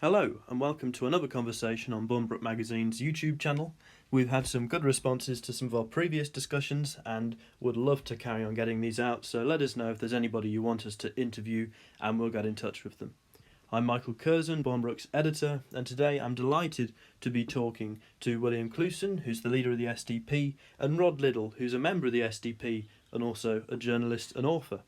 Hello, and welcome to another conversation on Bournebrook Magazine's YouTube channel. We've had some good responses to some of our previous discussions and would love to carry on getting these out, so let us know if there's anybody you want us to interview and we'll get in touch with them. I'm Michael Curzon, Bournebrook's editor, and today I'm delighted to be talking to William Clouston, who's the leader of the SDP, and Rod Liddle, who's a member of the SDP and also a journalist and author.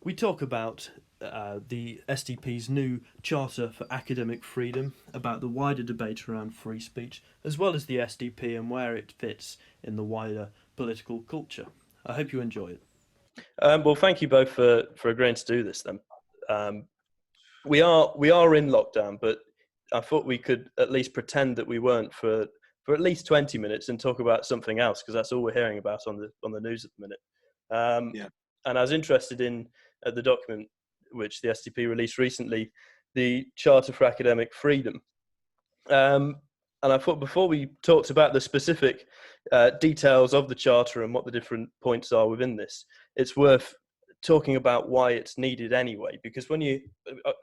We talk about the SDP's new Charter for Academic Freedom, about the wider debate around free speech, as well as the SDP and where it fits in the wider political culture. I hope you enjoy it. Well, thank you both for agreeing to do this then. We are in lockdown, but I thought we could at least pretend that we weren't for at least 20 minutes and talk about something else, because that's all we're hearing about on the news at the minute. And I was interested in the document which the SDP released recently, the Charter for Academic Freedom. And I thought before we talked about the specific details of the Charter and what the different points are within this, it's worth talking about why it's needed anyway. Because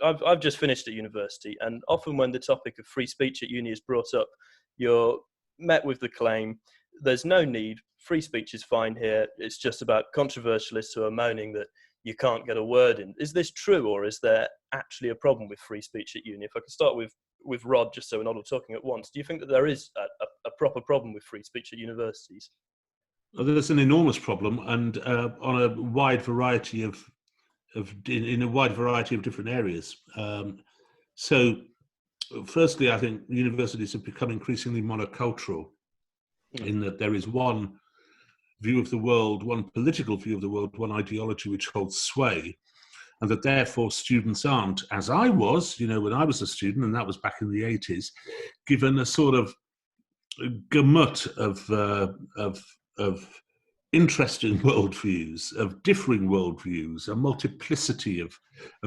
I've just finished at university, and often when the topic of free speech at uni is brought up, you're met with the claim, there's no need, free speech is fine here, it's just about controversialists who are moaning that you can't get a word in. Is this true, or is there actually a problem with free speech at uni? If I could start with Rod, just so we're not all talking at once, do you think that there is a proper problem with free speech at universities? Well, there's an enormous problem, and on a wide variety in a wide variety of different areas. So, firstly, I think universities have become increasingly monocultural, in that there is one view of the world, one political view of the world, one ideology which holds sway, and that therefore students aren't, as I was, when I was a student, and that was back in the 80s, given a sort of gamut of interesting worldviews, of differing worldviews, a multiplicity of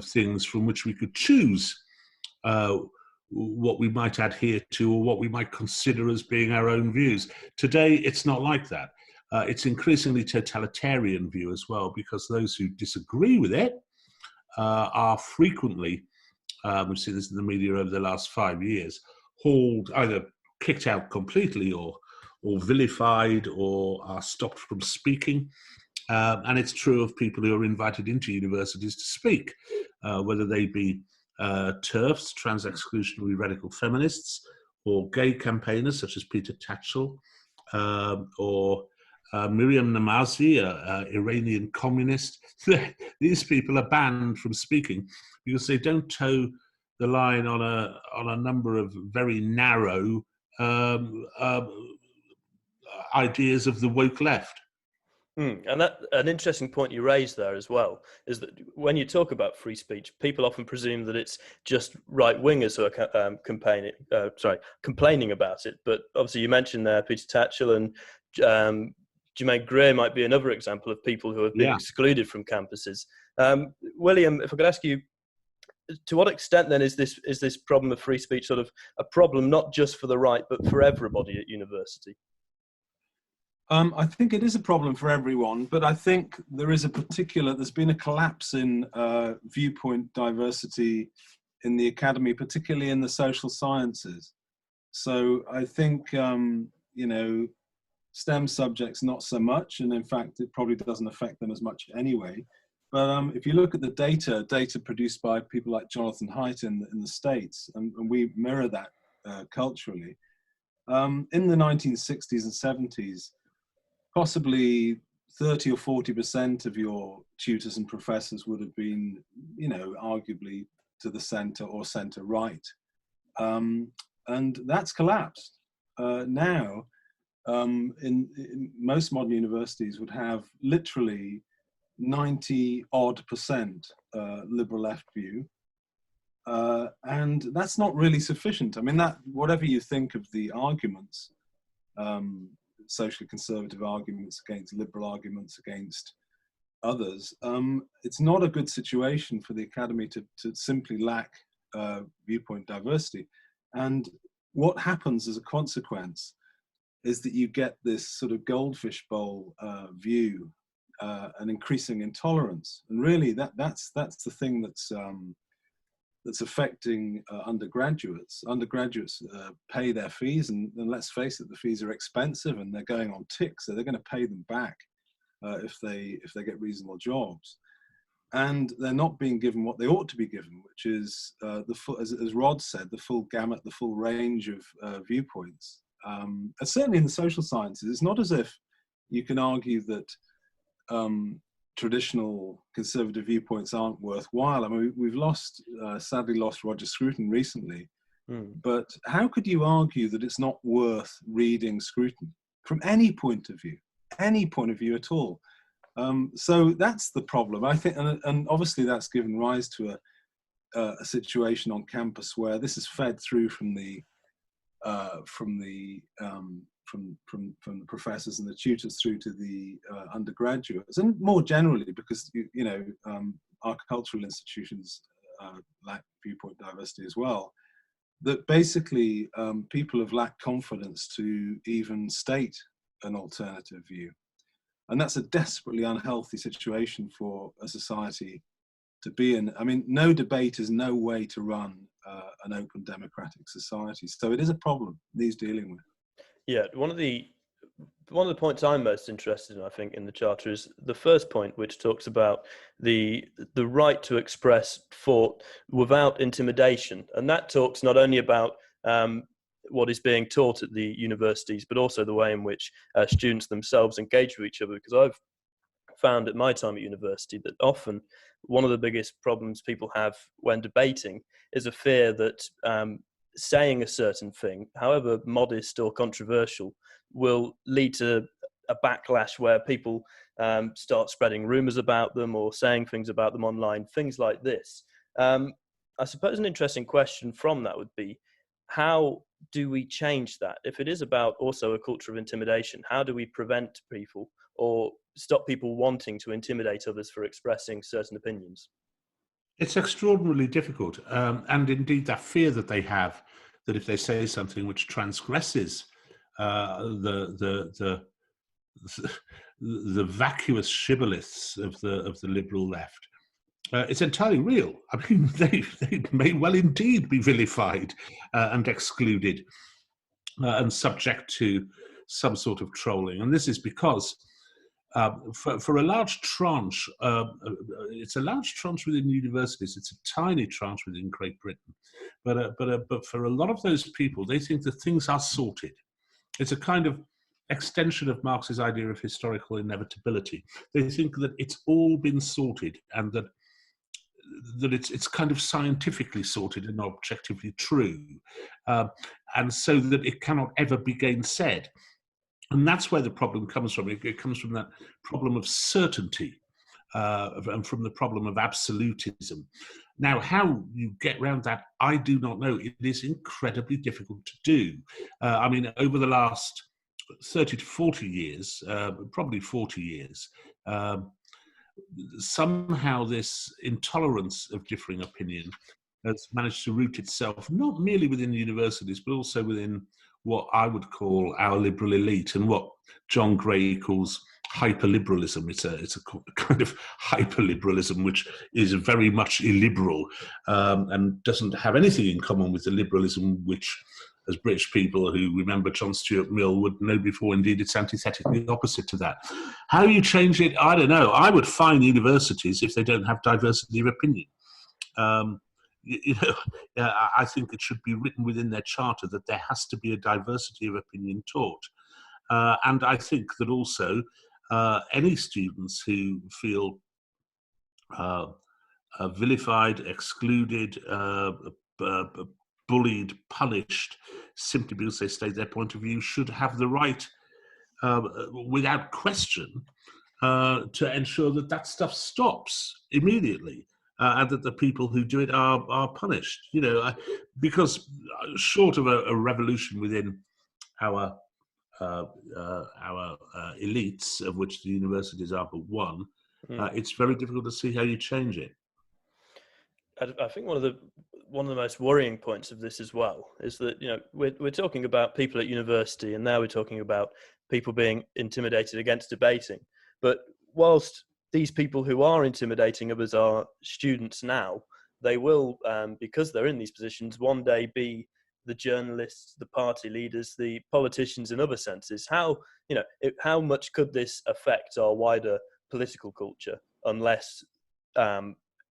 things from which we could choose what we might adhere to or what we might consider as being our own views. Today, it's not like that. It's increasingly totalitarian view as well, because those who disagree with it are frequently, we've seen this in the media over the last 5 years, hauled, either kicked out completely or vilified or are stopped from speaking. And it's true of people who are invited into universities to speak, whether they be TERFs, trans-exclusionary radical feminists, or gay campaigners such as Peter Tatchell, or Miriam Namazi, an Iranian communist. These people are banned from speaking because they don't toe the line on a number of very narrow ideas of the woke left. And that an interesting point you raised there as well is that when you talk about free speech, people often presume that it's just right-wingers who are complaining about it. But obviously, you mentioned there Peter Tatchell and Jermaine Gray might be another example of people who have been excluded from campuses. William, if I could ask you, to what extent then is this problem of free speech sort of a problem not just for the right but for everybody at university? I think it is a problem for everyone, but I think there's been a collapse in viewpoint diversity in the academy, particularly in the social sciences. So I think, STEM subjects, not so much, and in fact, it probably doesn't affect them as much anyway. But if you look at the data produced by people like Jonathan Haidt in the States, and we mirror that culturally, in the 1960s and 70s, possibly 30 or 40% of your tutors and professors would have been, arguably to the center or center right. And that's collapsed. Now, in most modern universities would have literally 90-odd% liberal left view. And that's not really sufficient. I mean, that whatever you think of the arguments, socially conservative arguments against liberal arguments against others, it's not a good situation for the academy to simply lack viewpoint diversity. And what happens as a consequence is that you get this sort of goldfish bowl view, an increasing intolerance. And really that's the thing that's that's affecting undergraduates. Undergraduates pay their fees, and let's face it, the fees are expensive, and they're going on tick, so they're going to pay them back if they get reasonable jobs. And they're not being given what they ought to be given, which is the full, as Rod said, the full gamut, the full range of viewpoints. And certainly in the social sciences, it's not as if you can argue that traditional conservative viewpoints aren't worthwhile. I mean, we've sadly lost Roger Scruton recently, but how could you argue that it's not worth reading Scruton from any point of view at all? So that's the problem, I think, and obviously that's given rise to a situation on campus where this is fed through from the professors and the tutors through to the undergraduates, and more generally because our cultural institutions lack viewpoint diversity as well. That basically people have lacked confidence to even state an alternative view. And that's a desperately unhealthy situation for a society to be in. I mean, no debate is no way to run an open democratic society. So it is a problem needs dealing with. Yeah, one of the points I'm most interested in, I think, in the Charter is the first point, which talks about the right to express thought without intimidation. And that talks not only about what is being taught at the universities, but also the way in which students themselves engage with each other. Because I've found at my time at university that often one of the biggest problems people have when debating is a fear that saying a certain thing, however modest or controversial, will lead to a backlash where people start spreading rumours about them or saying things about them online, things like this. I suppose an interesting question from that would be, how do we change that? If it is about also a culture of intimidation, how do we prevent people or stop people wanting to intimidate others for expressing certain opinions? It's extraordinarily difficult. And indeed, that fear that they have that if they say something which transgresses the vacuous shibboleths of the liberal left, it's entirely real. I mean, they may well indeed be vilified and excluded and subject to some sort of trolling. And this is because for a large tranche, it's a large tranche within universities, it's a tiny tranche within Great Britain, but for a lot of those people, they think that things are sorted. It's a kind of extension of Marx's idea of historical inevitability. They think that it's all been sorted and that it's kind of scientifically sorted and objectively true, and so that it cannot ever be gainsaid. And that's where the problem comes from. It comes from that problem of certainty and from the problem of absolutism. Now, how you get around that, I do not know. It is incredibly difficult to do. I mean, over the last 30 to 40 years, probably 40 years, somehow this intolerance of differing opinion has managed to root itself not merely within universities, but also within what I would call our liberal elite and what John Gray calls hyperliberalism. It's a kind of hyperliberalism which is very much illiberal and doesn't have anything in common with the liberalism which, as British people who remember John Stuart Mill would know before, indeed it's antithetically opposite to that. How you change it, I don't know. I would fine universities if they don't have diversity of opinion. I think it should be written within their charter that there has to be a diversity of opinion taught. And I think that also any students who feel vilified, excluded, bullied, punished, simply because they state their point of view, should have the right, without question, to ensure that that stuff stops immediately. And that the people who do it are punished, because short of a revolution within our elites, of which the universities are but one, it's very difficult to see how you change it. I think one of the most worrying points of this as well is that we're talking about people at university, and now we're talking about people being intimidated against debating. But whilst these people who are intimidating others are students now, they will, because they're in these positions, one day be the journalists, the party leaders, the politicians in other senses. How much could this affect our wider political culture unless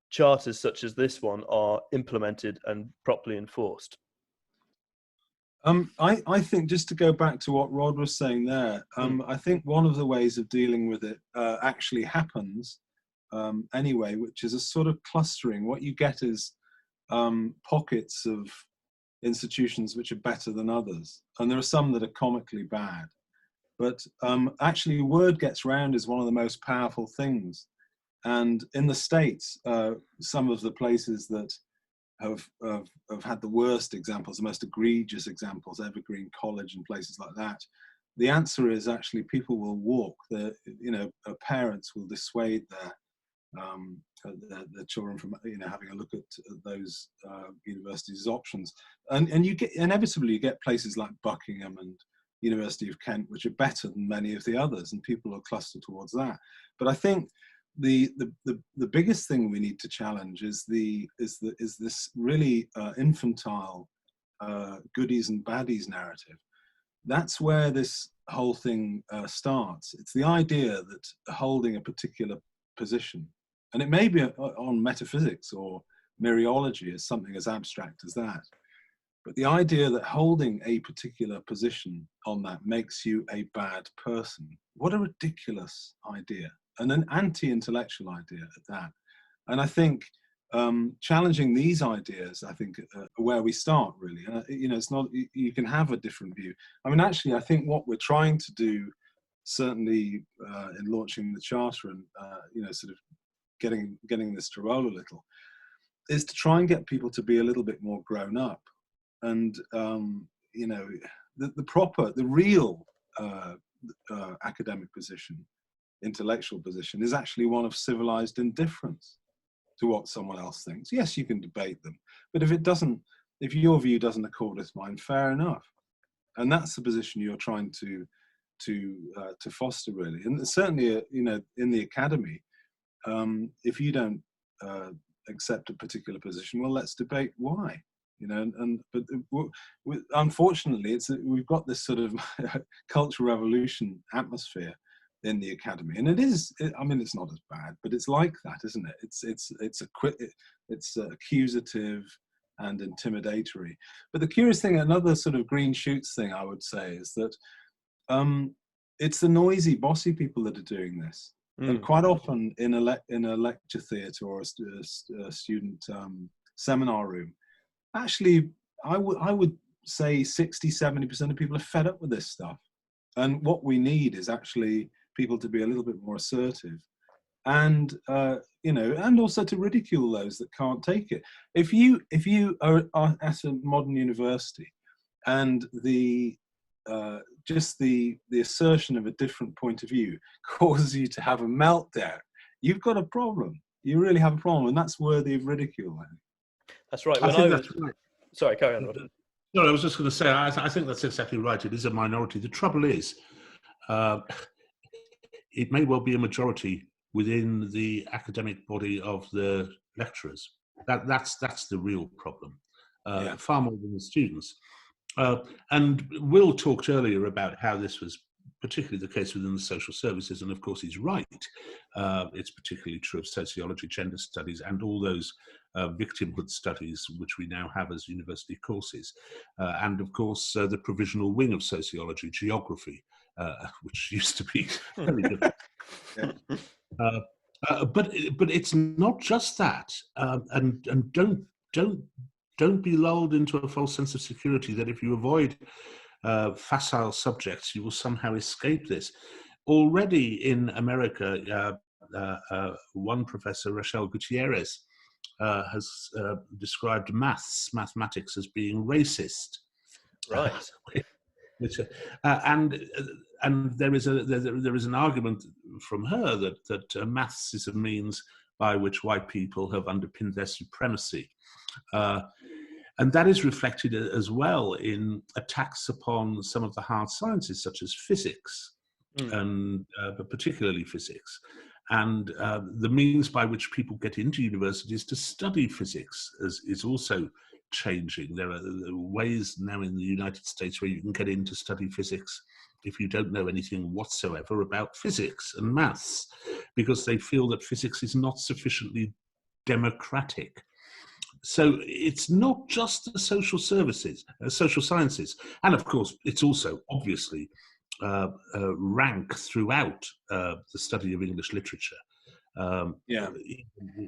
charters such as this one are implemented and properly enforced? I think, just to go back to what Rod was saying there, I think one of the ways of dealing with it actually happens anyway, which is a sort of clustering. What you get is pockets of institutions which are better than others, and there are some that are comically bad. But actually, word gets round is one of the most powerful things. And in the States, some of the places that have had the worst examples, the most egregious examples, Evergreen College and places like that, the answer is actually people will walk. Parents will dissuade their children from having a look at those universities' options, and you get inevitably you get places like Buckingham and University of Kent, which are better than many of the others, and people will cluster towards that. But I think the biggest thing we need to challenge is this really infantile goodies and baddies narrative. That's where this whole thing starts. It's the idea that holding a particular position, and it may be on metaphysics or mereology, as something as abstract as that, but the idea that holding a particular position on that makes you a bad person. What a ridiculous idea, and an anti-intellectual idea at that. And I think challenging these ideas, I think, where we start, really. It's not, you can have a different view. I mean, actually, I think what we're trying to do, certainly in launching the charter and sort of getting this to roll a little, is to try and get people to be a little bit more grown up. And the real academic position, intellectual position, is actually one of civilized indifference to what someone else thinks. Yes, you can debate them, but if your view doesn't accord with mine, fair enough. And that's the position you're trying to foster, really. And certainly, in the academy, if you don't accept a particular position, well, let's debate why. But unfortunately, we've got this sort of cultural revolution atmosphere in the academy, and it's not as bad, but it's like that, isn't it? It's accusative and intimidatory. But the curious thing, another sort of green shoots thing I would say, is that it's the noisy, bossy people that are doing this. And quite often in a lecture theatre or a student seminar room, actually, I would say 60-70% of people are fed up with this stuff. And what we need is actually people to be a little bit more assertive, and and also to ridicule those that can't take it. If you are at a modern university, and just the assertion of a different point of view causes you to have a meltdown, you've got a problem. You really have a problem, and that's worthy of ridicule, I think. That's right. That's right. Sorry, carry on, Rod. No, I was just going to say, I think that's exactly right. It is a minority. The trouble is, it may well be a majority within the academic body of the lecturers. That's the real problem, far more than the students. And Will talked earlier about how this was particularly the case within the social services, and of course he's right. It's particularly true of sociology, gender studies, and all those victimhood studies which we now have as university courses, and of course the provisional wing of sociology, geography, which used to be very different. But it's not just that, and don't be lulled into a false sense of security that if you avoid facile subjects, you will somehow escape this. Already in America, one professor, Rochelle Gutierrez, has described mathematics as being racist. Right. And there is an argument from her that maths is a means by which white people have underpinned their supremacy. And that is reflected as well in attacks upon some of the hard sciences, such as physics, and but particularly physics. And the means by which people get into universities to study physics is also changing. There are ways now in the United States where you can get in to study physics if you don't know anything whatsoever about physics and maths, because they feel that physics is not sufficiently democratic. So it's not just the social sciences, and of course it's also obviously rank throughout the study of English literature,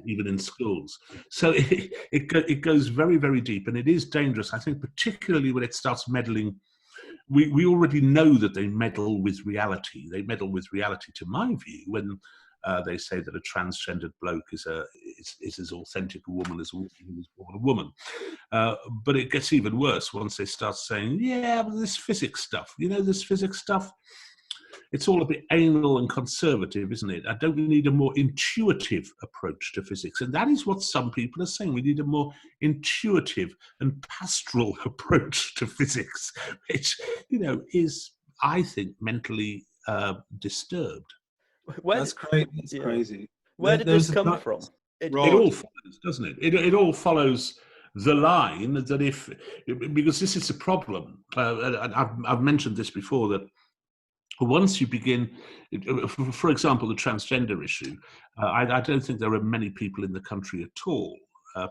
even in schools. So it goes very, very deep, and it is dangerous, I think, particularly when it starts meddling. We already know that they meddle with reality. They meddle with reality, to my view, when they say that a transgendered bloke is as authentic a woman as a woman who was born a woman. But it gets even worse once they start saying, yeah, but this physics stuff, it's all a bit anal and conservative, isn't it? I don't need a more intuitive approach to physics. And that is what some people are saying. We need a more intuitive and pastoral approach to physics, which, is, I think, mentally disturbed. That's crazy. It's crazy. Where did this come from? It all follows, doesn't it? It all follows the line that because this is a problem. I've mentioned this before, that once you begin, for example, the transgender issue, I don't think there are many people in the country at all,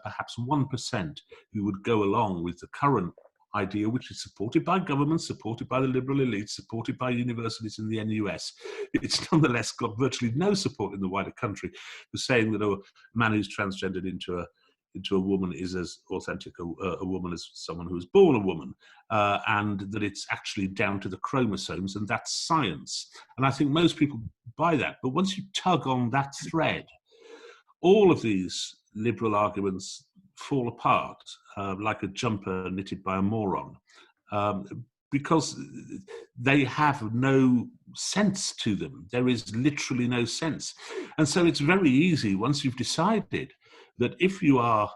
perhaps 1%, who would go along with the current idea, which is supported by government, supported by the liberal elite, supported by universities in the NUS. It's nonetheless got virtually no support in the wider country for saying that a man who's transgendered into a woman is as authentic a woman as someone who was born a woman, and that it's actually down to the chromosomes, and that's science. And I think most people buy that. But once you tug on that thread, all of these liberal arguments fall apart like a jumper knitted by a moron, because they have no sense to them. There is literally no sense. And so it's very easy, once you've decided that if you are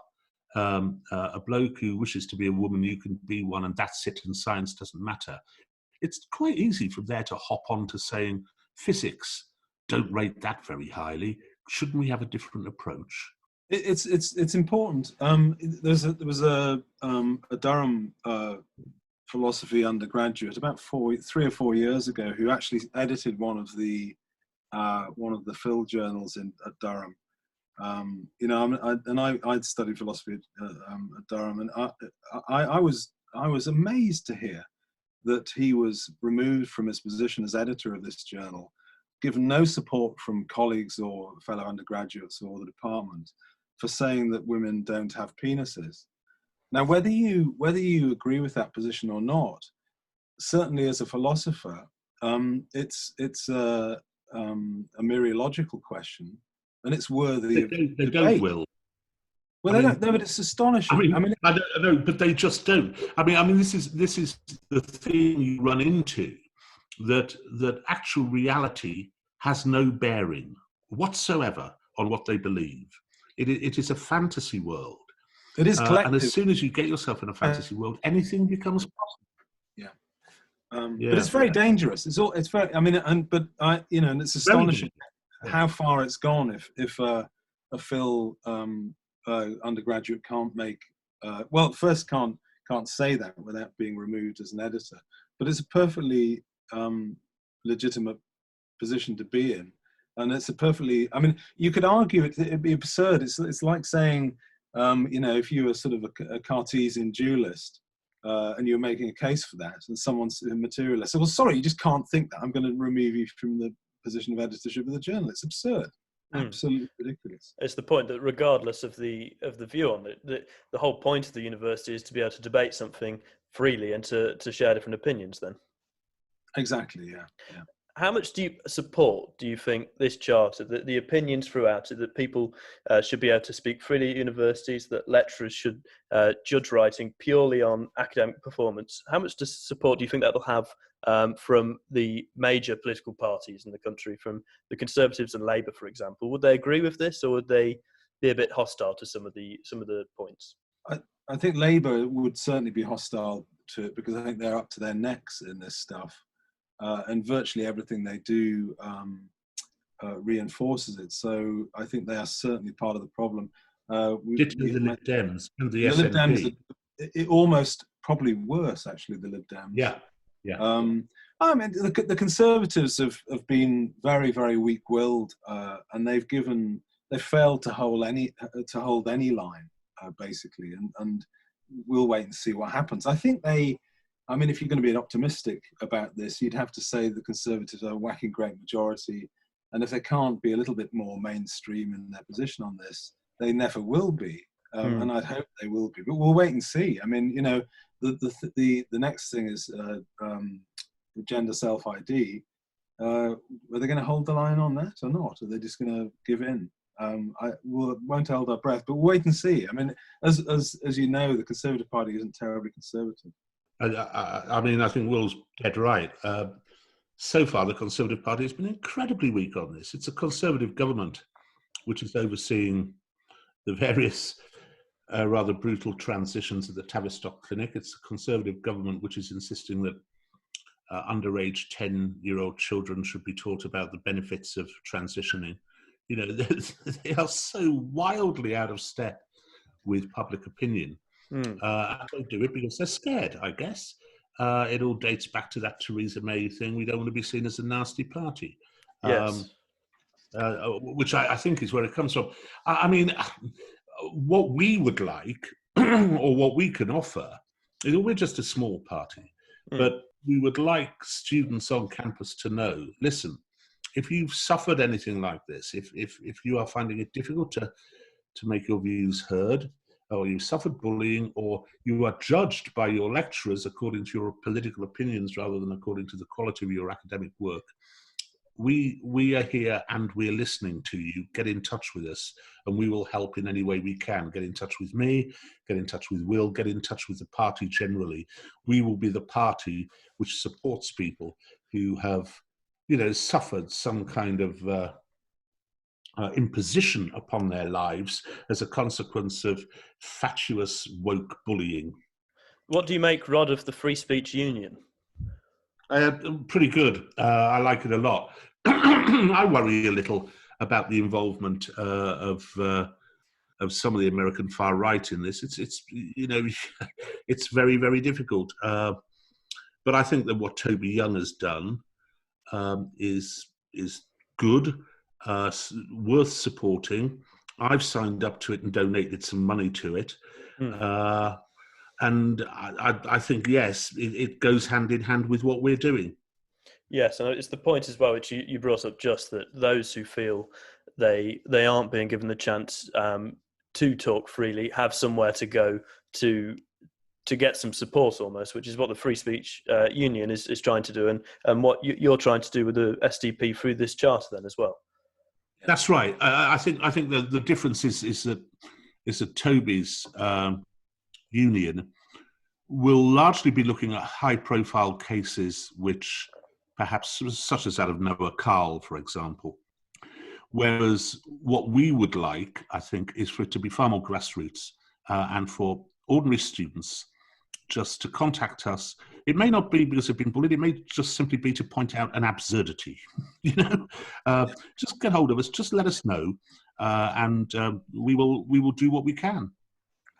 a bloke who wishes to be a woman, you can be one, and that's it, and science doesn't matter. It's quite easy from there to hop on to saying, physics, don't rate that very highly. Shouldn't we have a different approach? It's important. There was a Durham philosophy undergraduate about 3 or 4 years ago who actually edited one of the Phil journals at Durham. I'd studied philosophy at Durham, and I was amazed to hear that he was removed from his position as editor of this journal, given no support from colleagues or fellow undergraduates or the department, for saying that women don't have penises. Now, whether you agree with that position or not, certainly as a philosopher, it's a mereological question, and it's worthy of debate. They don't, Will. Well, they don't. No, but it's astonishing. I don't know, but they just don't. I mean, this is the thing you run into, that actual reality has no bearing whatsoever on what they believe. It is a fantasy world. It is collective. And as soon as you get yourself in a fantasy world, anything becomes possible. Yeah. But it's very dangerous. It's very. I mean, and it's astonishing how far it's gone. If a Phil undergraduate can't make, first can't say that without being removed as an editor. But it's a perfectly legitimate position to be in. And it's a perfectly, I mean, you could argue it'd be absurd. It's like saying, if you were sort of a Cartesian dualist and you're making a case for that, and someone's a materialist, so, well, sorry, you just can't think that. I'm going to remove you from the position of editorship of the journal. It's absurd. Absolutely ridiculous. It's the point that regardless of the view on it, the whole point of the university is to be able to debate something freely and to share different opinions then. Exactly, yeah. How much do you think this charter, the opinions throughout it, that people should be able to speak freely at universities, that lecturers should judge writing purely on academic performance? How much support do you think that'll have from the major political parties in the country, from the Conservatives and Labour, for example? Would they agree with this, or would they be a bit hostile to some of the points? I think Labour would certainly be hostile to it, because I think they're up to their necks in this stuff. And virtually everything they do reinforces it. So I think they are certainly part of the problem. The Lib Dems and the Lib Dems, SNP. it almost probably worse, actually, the Lib Dems. Yeah, yeah. I mean, the Conservatives have been very, very weak-willed, and they've failed to hold any line, basically, and we'll wait and see what happens. I think I mean, if you're going to be optimistic about this, you'd have to say the Conservatives are a whacking great majority, and if they can't be a little bit more mainstream in their position on this, they never will be. And I'd hope they will be, but we'll wait and see. I mean, you know, the next thing is the gender self-ID. Are they going to hold the line on that or not? Are they just going to give in? Won't hold our breath, but we'll wait and see. I mean, as you know, the Conservative Party isn't terribly conservative. I mean, I think Will's dead right. So far, the Conservative Party has been incredibly weak on this. It's a Conservative government which is overseeing the various rather brutal transitions at the Tavistock Clinic. It's a Conservative government which is insisting that underage 10-year-old children should be taught about the benefits of transitioning. You know, they are so wildly out of step with public opinion. They do it because they're scared, I guess. It all dates back to that Theresa May thing. We don't want to be seen as a nasty party. Yes. Which I think is where it comes from. I mean, what we would like, or what we can offer, is we're just a small party, but we would like students on campus to know, listen, if you've suffered anything like this, if you are finding it difficult to make your views heard, or you suffered bullying, or you are judged by your lecturers according to your political opinions rather than according to the quality of your academic work, we are here and we're listening to you. Get in touch with us and we will help in any way we can. Get in touch with me, get in touch with Will, get in touch with the party generally. We will be the party which supports people who have, you know, suffered some kind of imposition upon their lives as a consequence of fatuous woke bullying. What do you make, Rod, of the Free Speech Union? Pretty good. I like it a lot. I worry a little about the involvement of some of the American far right in this. It's you know, it's very, very difficult. But I think that what Toby Young has done is good, worth supporting. I've signed up to it and donated some money to it. And I think, yes, it goes hand in hand with what we're doing. Yes, and it's the point as well, which you brought up, just that those who feel they aren't being given the chance to talk freely have somewhere to go to get some support almost, which is what the Free Speech Union is trying to do, and what you're trying to do with the SDP through this charter then as well. That's right. I think the difference is that Toby's union will largely be looking at high-profile cases, which perhaps such as that of Noah Carl, for example. Whereas what we would like, I think, is for it to be far more grassroots and for ordinary students just to contact us. It may not be because they've been bullied. It may just simply be to point out an absurdity. You know, just get hold of us. Just let us know, and we will do what we can.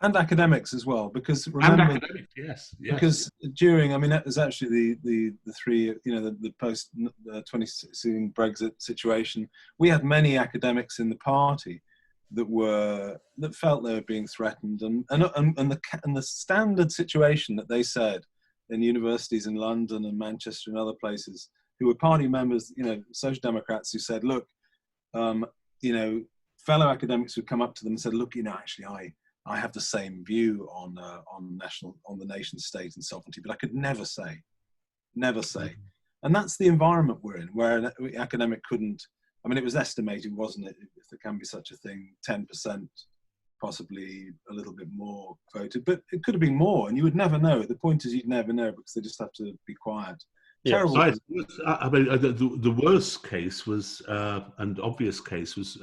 And academics as well, because remember, yes. Because during, I mean, that was actually the three, you know, the post 2016 Brexit situation. We had many academics in the party that felt they were being threatened, and the standard situation that they said in universities in London and Manchester and other places, who were party members, you know, Social Democrats, who said, look, you know, fellow academics would come up to them and said, look, you know, actually, I have the same view on the nation state and sovereignty, but I could never say. And that's the environment we're in, where an academic couldn't. I mean, it was estimated, wasn't it, if there can be such a thing, 10%, possibly a little bit more voted, but it could have been more, and you would never know. The point is, you'd never know because they just have to be quiet. Yeah, terrible. I mean, the worst case was, and obvious case was.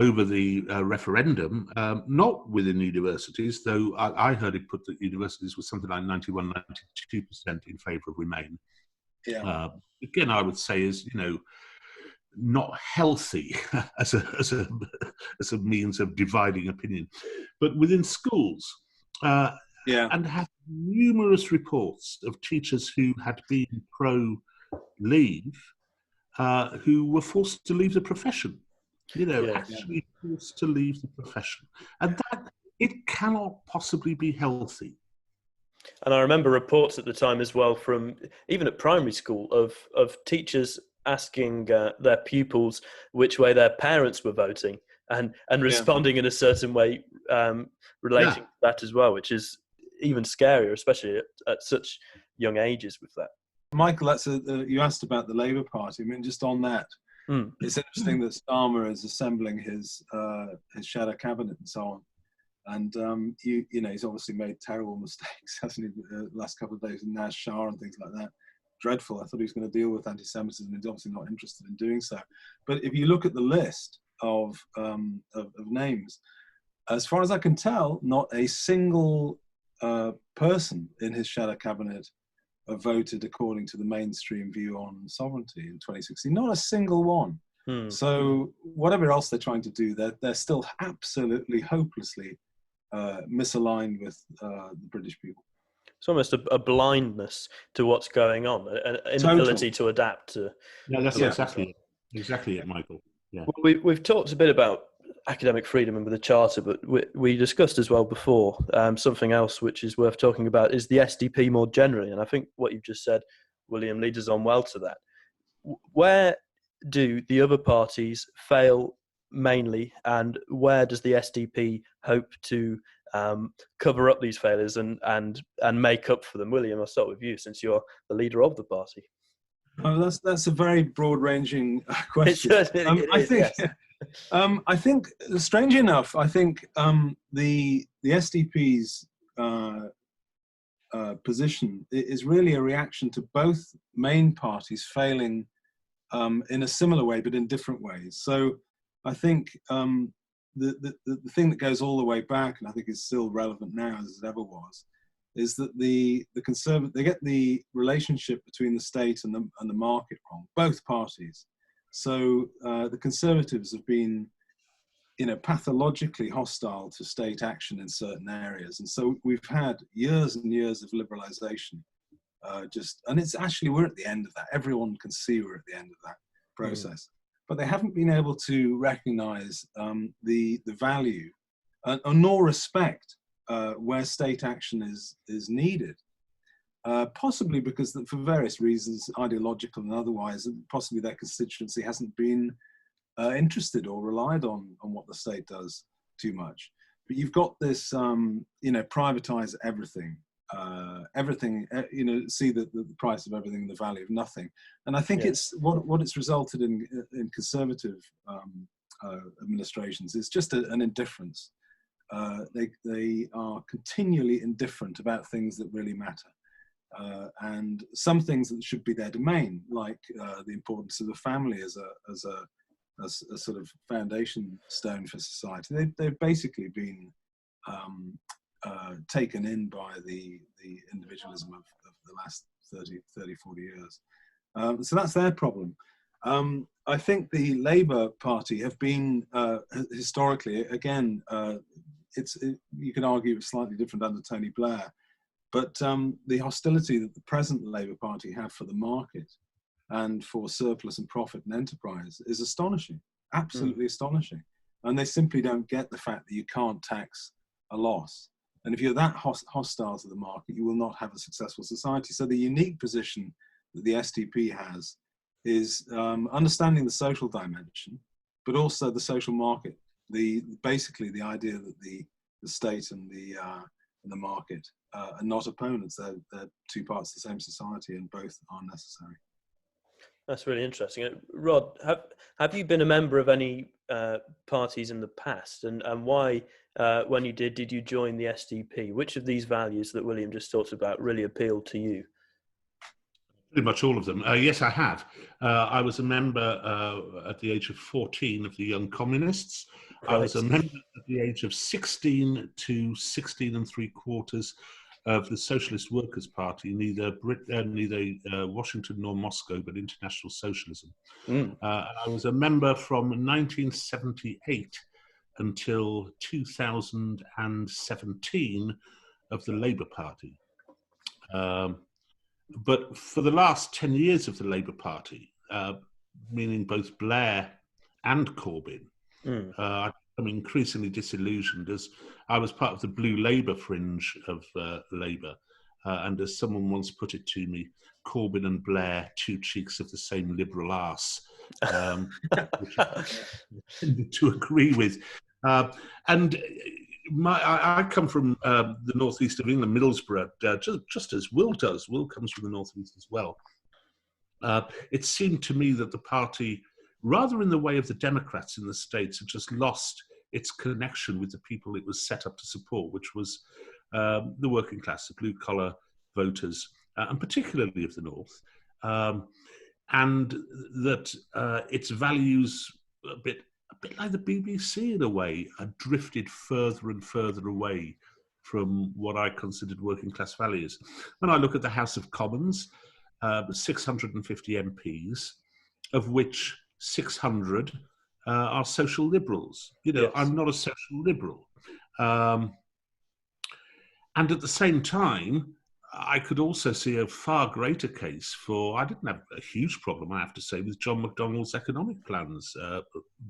Over the referendum, not within universities, though I heard it put that universities was something like 91, 92% in favour of Remain. Yeah. Again, I would say is, you know, not healthy as a means of dividing opinion. But within schools, and had numerous reports of teachers who had been pro-leave, who were forced to leave the profession. Actually forced to leave the profession, and that it cannot possibly be healthy. And I remember reports at the time as well, from even at primary school, of teachers asking their pupils which way their parents were voting, and responding in a certain way relating to that as well, which is even scarier, especially at such young ages with that. Michael, you asked about the Labour Party. I mean, just on that, it's interesting that Starmer is assembling his shadow cabinet and so on. And he's obviously made terrible mistakes, hasn't he? The last couple of days in Naz Shah and things like that. Dreadful. I thought he was going to deal with anti-Semitism. He's obviously not interested in doing so. But if you look at the list of names, as far as I can tell, not a single person in his shadow cabinet voted according to the mainstream view on sovereignty in 2016. Not a single one. So whatever else they're trying to do, they're still absolutely hopelessly misaligned with the British people. It's almost a blindness to what's going on, an inability to adapt to. Yeah, that's exactly it, Michael. Yeah. Well, we've talked a bit about academic freedom and with the Charter, but we discussed as well before something else which is worth talking about is the SDP more generally. And I think what you've just said, William, leads us on well to that. Where do the other parties fail mainly, and where does the SDP hope to cover up these failures and make up for them? William, I'll start with you, since you're the leader of the party. Oh, that's a very broad-ranging question. I think, strangely enough, I think the SDP's position is really a reaction to both main parties failing in a similar way, but in different ways. So I think the thing that goes all the way back, and I think is still relevant now as it ever was, is that the Conservative, they get the relationship between the state and the market wrong, both parties. So the Conservatives have been, pathologically hostile to state action in certain areas, and so we've had years and years of liberalisation. And it's actually, we're at the end of that. Everyone can see we're at the end of that process, but they haven't been able to recognise the value nor respect where state action is needed. Possibly because for various reasons, ideological and otherwise, possibly their constituency hasn't been interested or relied on what the state does too much. But you've got this, privatise everything, see the price of everything and the value of nothing. And I think it's what it's resulted in Conservative administrations is just an indifference. They are continually indifferent about things that really matter. And some things that should be their domain, like the importance of the family as a sort of foundation stone for society, they've basically been taken in by the individualism of the last 30, 40 years. So that's their problem. I think the Labour Party have been historically, again, you can argue it's slightly different under Tony Blair, but the hostility that the present Labour Party have for the market and for surplus and profit and enterprise is astonishing, absolutely astonishing. And they simply don't get the fact that you can't tax a loss. And if you're that hostile to the market, you will not have a successful society. So the unique position that the SDP has is understanding the social dimension, but also the social market. Basically the idea that the state and the market are not opponents. They're two parts of the same society, and both are necessary. That's really interesting. Rod, have you been a member of any parties in the past, and why, when you did you join the SDP? Which of these values that William just talked about really appealed to you? Pretty much all of them. Yes, I have. I was a member at the age of 14 of the Young Communists. Right. I was a member at the age of 16 to 16 3/4 of the Socialist Workers' Party, neither Washington nor Moscow, but International Socialism. I was a member from 1978 until 2017 of the Labour Party. But for the last 10 years of the Labour Party, meaning both Blair and Corbyn, I'm increasingly disillusioned, as I was part of the blue Labour fringe of Labour, and as someone once put it to me, Corbyn and Blair, two cheeks of the same liberal arse, which I tended to agree with. And I come from the northeast of England, Middlesbrough, just as Will does. Will comes from the northeast as well. It seemed to me that the party, rather in the way of the Democrats in the States, had just lost its connection with the people it was set up to support, which was the working class, the blue-collar voters, and particularly of the North, and that its values, a bit like the BBC in a way, had drifted further and further away from what I considered working class values. When I look at the House of Commons, 650 MPs, of which 600 are social liberals. Yes. I'm not a social liberal. And at the same time, I could also see a far greater case for, I didn't have a huge problem, I have to say, with John McDonnell's economic plans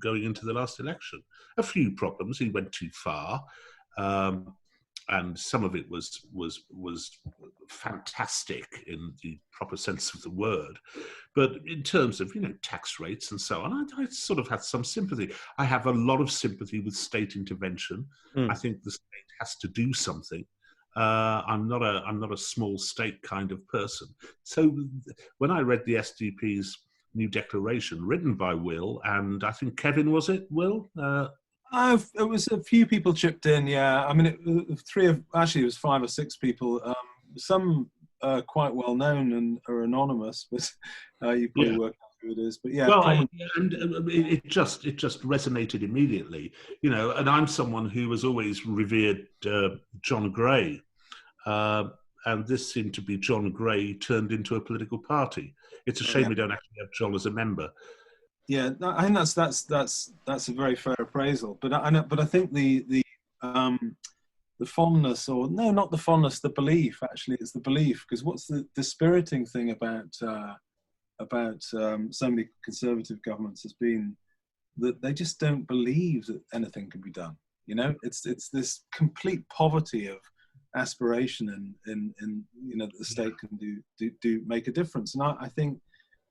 going into the last election. A few problems, he went too far. And some of it was fantastic in the proper sense of the word. But in terms of, tax rates and so on, I sort of had some sympathy. I have a lot of sympathy with state intervention. I think the state has to do something. I'm not a small state kind of person. So when I read the SDP's new declaration written by Will, and I think Kevin, was it, Will? It was a few people chipped in, yeah. I mean, it was 5 or 6 people. Some quite well known and are anonymous, but you probably work out who it is. But yeah, well, it just resonated immediately, And I'm someone who has always revered John Gray, and this seemed to be John Gray turned into a political party. It's a shame we don't actually have John as a member. Yeah, I think that's a very fair appraisal. But I think the fondness, or no, not the fondness, the belief. Actually, it's the belief, because what's the dispiriting thing about so many Conservative governments has been that they just don't believe that anything can be done. It's this complete poverty of aspiration in that the state can do make a difference, and I think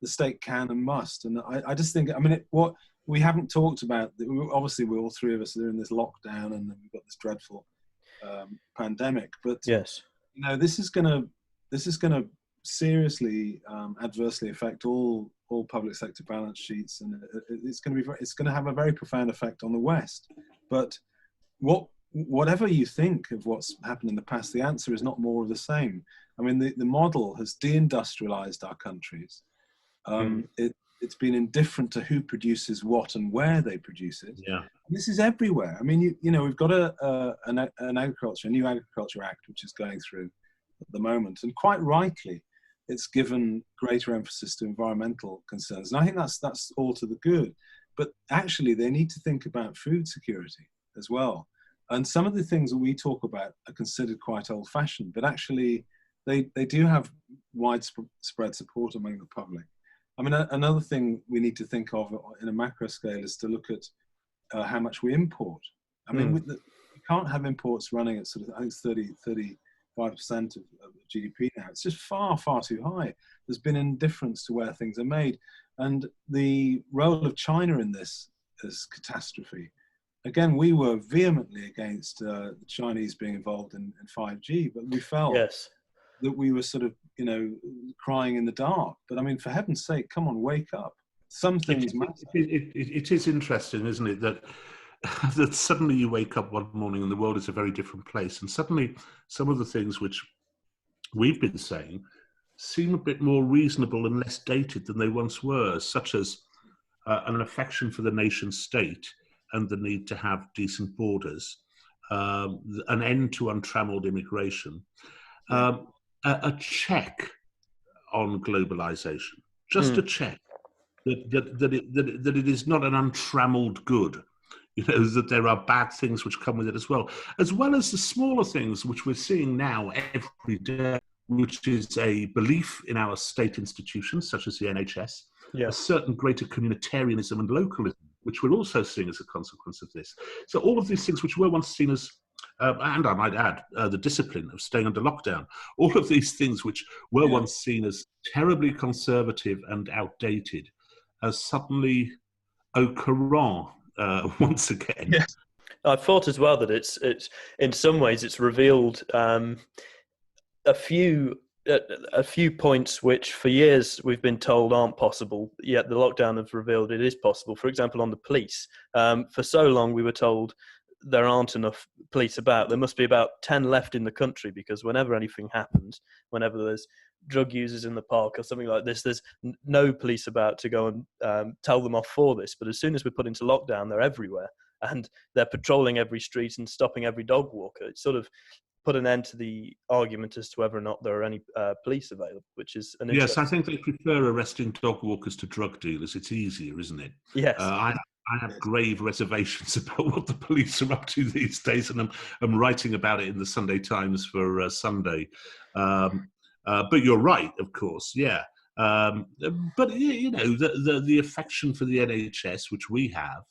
the state can and must. And I just think, what we haven't talked about, obviously we're all three of us are in this lockdown and we've got this dreadful pandemic, but yes, this is going to seriously adversely affect all public sector balance sheets, and it's going to have a very profound effect on the West. But whatever you think of what's happened in the past, the answer is not more of the same. I mean, the model has deindustrialized our countries. It's been indifferent to who produces what and where they produce it. Yeah, and this is everywhere. I mean, we've got a new Agriculture Act, which is going through at the moment, and quite rightly, it's given greater emphasis to environmental concerns, and I think that's all to the good. But actually, they need to think about food security as well. And some of the things that we talk about are considered quite old-fashioned, but actually, they do have widespread support among the public. I mean, another thing we need to think of in a macro scale is to look at how much we import. I mean, we can't have imports running at sort of, I think it's 35% of GDP now. It's just far, far too high. There's been indifference to where things are made. And the role of China in this is catastrophe. Again, we were vehemently against the Chinese being involved in 5G, but we felt that we were sort of, crying in the dark. But I mean, for heaven's sake, come on, wake up. Some things matter. It is interesting, isn't it, that suddenly you wake up one morning and the world is a very different place. And suddenly some of the things which we've been saying seem a bit more reasonable and less dated than they once were, such as an affection for the nation state and the need to have decent borders, an end to untrammeled immigration, a check on globalization, just a check that it is not an untrammeled good. That there are bad things which come with it as well as the smaller things which we're seeing now every day, which is a belief in our state institutions, such as the NHS, a certain greater communitarianism and localism, which we're also seeing as a consequence of this. So all of these things which were once seen as, and I might add, the discipline of staying under lockdown, all of these things which were once seen as terribly conservative and outdated, as suddenly au courant once again. Yes. I thought as well that it's in some ways it's revealed a few points which for years we've been told aren't possible, yet the lockdown has revealed it is possible. For example, on the police, for so long we were told there aren't enough police about. There must be about 10 left in the country, because whenever anything happens, whenever there's drug users in the park or something like this, there's no police about to go and tell them off for this. But as soon as we're put into lockdown, they're everywhere, and they're patrolling every street and stopping every dog walker. It sort of put an end to the argument as to whether or not there are any police available, which is an interesting... Yes, I think they prefer arresting dog walkers to drug dealers. It's easier, isn't it? Yes. I have grave reservations about what the police are up to these days, and I'm writing about it in the Sunday Times for Sunday. But you're right, of course, yeah. But the affection for the NHS, which we have,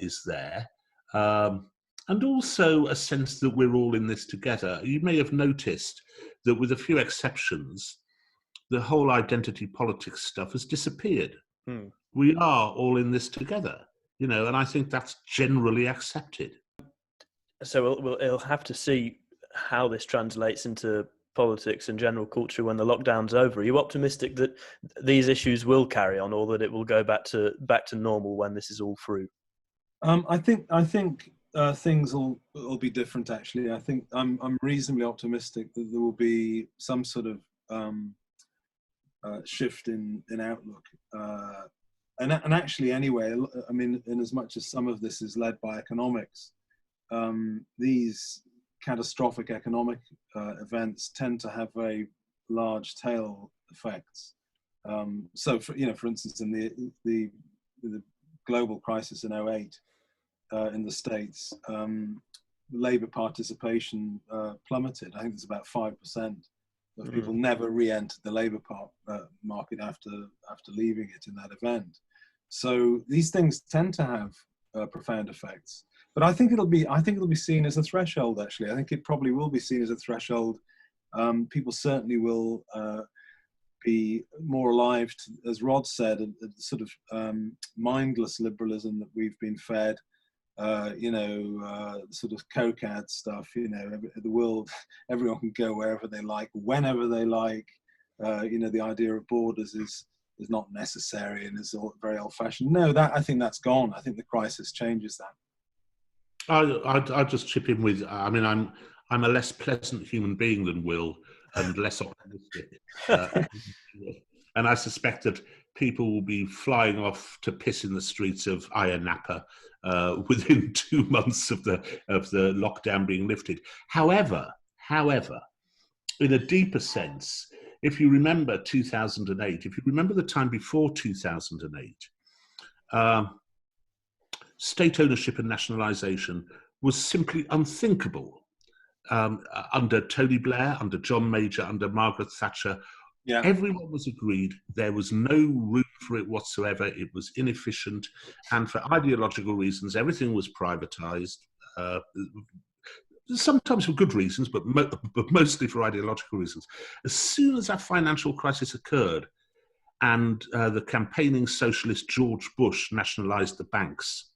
is there, and also a sense that we're all in this together. You may have noticed that, with a few exceptions, the whole identity politics stuff has disappeared. We are all in this together, and I think that's generally accepted. So we'll have to see how this translates into politics and general culture when the lockdown's over. Are you optimistic that these issues will carry on, or that it will go back to normal when this is all through? I think things will be different. Actually, I think I'm reasonably optimistic that there will be some sort of shift in outlook. And actually, anyway, I mean, in as much as some of this is led by economics, these catastrophic economic events tend to have very large tail effects. So, for instance, in the global crisis in 2008 in the States, Labour participation plummeted. I think it's about 5% of people never re-entered the Labour market after leaving it in that event. So these things tend to have profound effects. But I think it'll be seen as a threshold. Actually, I think it probably will be seen as a threshold. People certainly will be more alive to, as Rod said, a sort of mindless liberalism that we've been fed. Sort of coke ad stuff. The world, everyone can go wherever they like, whenever they like. The idea of borders is not necessary and is very old-fashioned. No, I think that's gone. I think the crisis changes that. I'll just chip in with. I mean, I'm a less pleasant human being than Will, and less optimistic. And I suspect that people will be flying off to piss in the streets of Ayia Napa within 2 months of the lockdown being lifted. However, in a deeper sense, if you remember 2008, if you remember the time before 2008, state ownership and nationalisation was simply unthinkable under Tony Blair, under John Major, under Margaret Thatcher. Yeah. Everyone was agreed there was no room for it whatsoever. It was inefficient, and for ideological reasons, everything was privatised. Sometimes for good reasons, but mostly for ideological reasons. As soon as that financial crisis occurred, and the campaigning socialist George Bush nationalised the banks,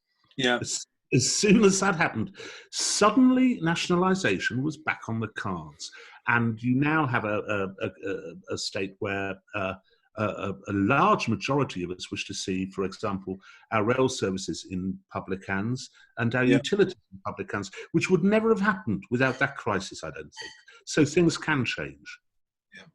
as soon as that happened, suddenly nationalisation was back on the cards. And you now have a state where a large majority of us wish to see, for example, our rail services in public hands and our utilities in public hands, which would never have happened without that crisis, I don't think. So things can change. Yeah,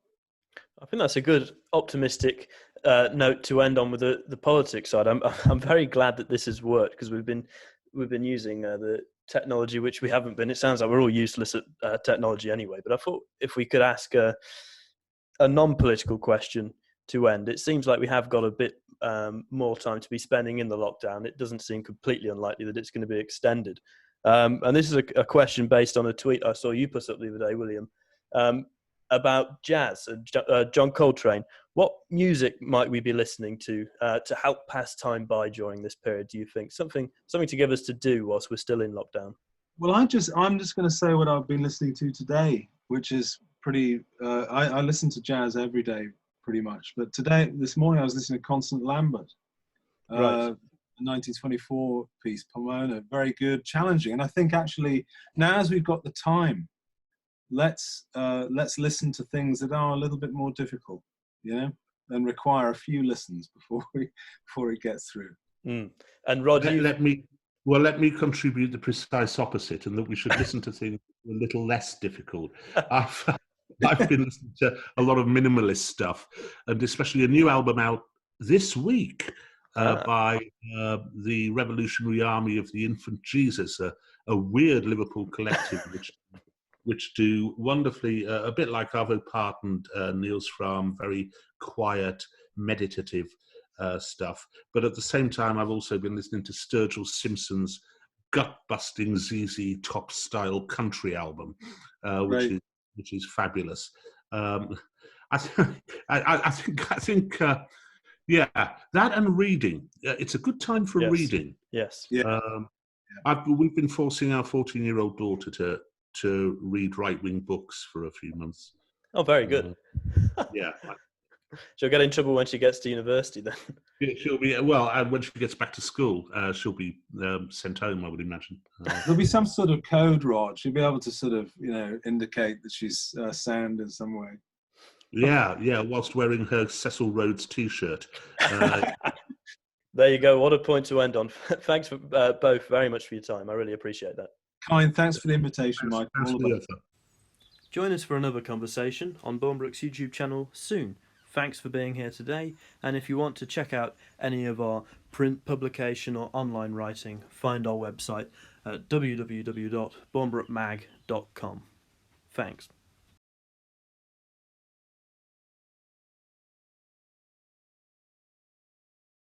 I think that's a good optimistic note to end on with the politics side. I'm very glad that this has worked, because we've been we've been using the technology, which we haven't been. It sounds like we're all useless at technology anyway. But I thought if we could ask a non-political question to end. It seems like we have got a bit more time to be spending in the lockdown. It doesn't seem completely unlikely that it's going to be extended. And this is a question based on a tweet I saw you put up the other day, William, about jazz and John Coltrane. What music might we be listening to help pass time by during this period, do you think? Something to give us to do whilst we're still in lockdown? Well, I'm just going to say what I've been listening to today, which is pretty. I listen to jazz every day, pretty much. But this morning, I was listening to Constant Lambert, Right. a 1924 piece, Pomona, very good, challenging. And I think actually now, as we've got the time, let's listen to things that are a little bit more difficult, and require a few listens before it gets through. Mm. And Rod, let me contribute the precise opposite, and that we should listen to things a little less difficult. I've been listening to a lot of minimalist stuff, and especially a new album out this week by the Revolutionary Army of the Infant Jesus, a weird Liverpool collective which do wonderfully, a bit like Arvo Part and Niels Fram, very quiet, meditative stuff. But at the same time, I've also been listening to Sturgill Simpson's gut-busting ZZ Top style country album, which is fabulous. I think, yeah, that and reading. It's a good time for reading. Yes. Yeah. We've been forcing our 14-year-old daughter to read right-wing books for a few months. Oh, very good. Yeah. She'll get in trouble when she gets to university then. She'll be, when she gets back to school, she'll be sent home, I would imagine. There'll be some sort of code, Rod. She'll be able to sort of, indicate that she's sound in some way. Yeah, whilst wearing her Cecil Rhodes T-shirt. There you go. What a point to end on. Thanks for both very much for your time. I really appreciate that. Kind, thanks for the invitation, Michael. Join us for another conversation on Bornbrook's YouTube channel soon. Thanks for being here today, and if you want to check out any of our print publication or online writing, find our website at www.bornbrookmag.com. Thanks.